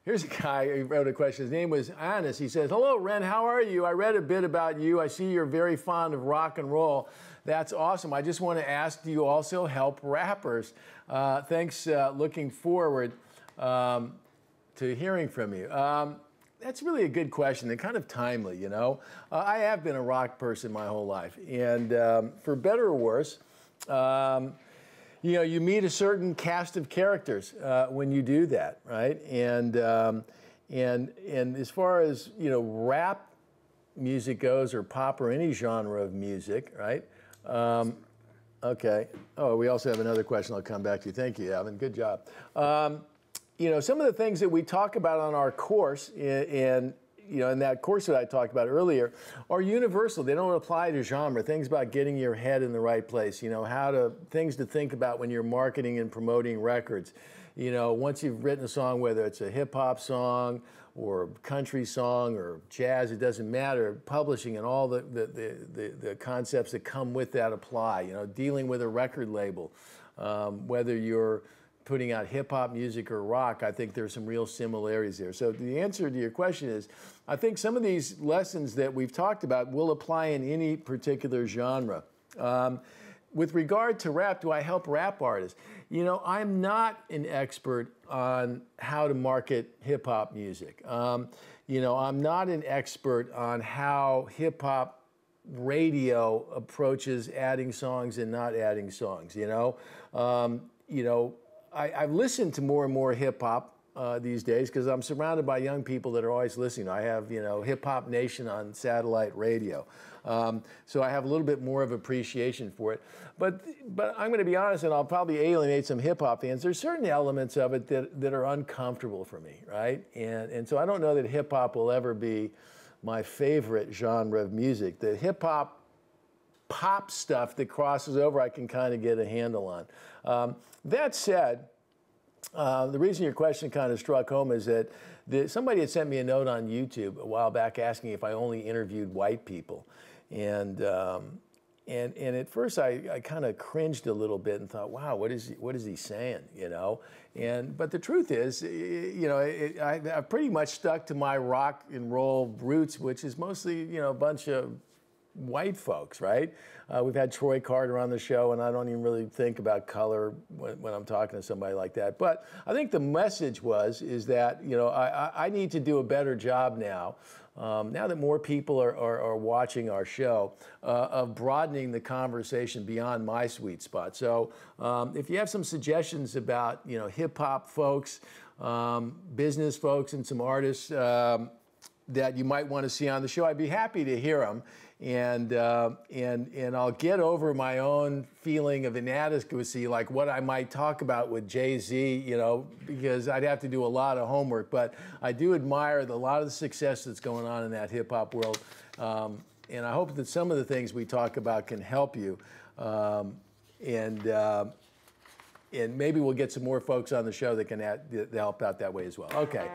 Here's a guy who wrote a question. His name was Anis. He says, "Hello, Ren. How are you? I read a bit about you. I see you're very fond of rock and roll. That's awesome. I just want to ask, do you also help rappers? Thanks. Looking forward to hearing from you." That's really a good question and kind of timely, you know. I have been a rock person my whole life. And for better or worse, you know, you meet a certain cast of characters when you do that, right? And as far as, you know, rap music goes, or pop, or any genre of music, right? Okay. Oh, we also have another question I'll come back to. Thank you, Evan. Good job. You know, some of the things that we talk about on our course, you know, in that course that I talked about earlier, are universal. They don't apply to genre. Things about getting your head in the right place. You know, things to think about when you're marketing and promoting records. You know, once you've written a song, whether it's a hip hop song or country song or jazz, it doesn't matter. Publishing and all the concepts that come with that apply. You know, dealing with a record label, whether you're putting out hip-hop music or rock, I think there's some real similarities there. So the answer to your question is, I think some of these lessons that we've talked about will apply in any particular genre. With regard to rap, do I help rap artists? You know, I'm not an expert on how to market hip-hop music. You know, I'm not an expert on how hip-hop radio approaches adding songs and not adding songs, you know? I've listened to more and more hip-hop these days because I'm surrounded by young people that are always listening. I have, you know, Hip Hop Nation on satellite radio. So I have a little bit more of appreciation for it. But I'm going to be honest, and I'll probably alienate some hip-hop fans. There's certain elements of it that are uncomfortable for me, right? And so I don't know that hip-hop will ever be my favorite genre of music. The hip-hop pop stuff that crosses over, I can kind of get a handle on. That said, the reason your question kind of struck home is that somebody had sent me a note on YouTube a while back asking if I only interviewed white people. And at first I kind of cringed a little bit and thought, wow, what is he saying, you know? But the truth is, you know, I pretty much stuck to my rock and roll roots, which is mostly, you know, a bunch of white folks, right? We've had Troy Carter on the show, and I don't even really think about color when I'm talking to somebody like that. But I think the message is that, you know, I need to do a better job now, now that more people are watching our show, of broadening the conversation beyond my sweet spot. So if you have some suggestions about, you know, hip-hop folks, business folks, and some artists that you might want to see on the show, I'd be happy to hear them. And I'll get over my own feeling of inadequacy, like what I might talk about with Jay-Z, you know, because I'd have to do a lot of homework. But I do admire a lot of the success that's going on in that hip-hop world. And I hope that some of the things we talk about can help you. And maybe we'll get some more folks on the show that can help out that way as well. Okay.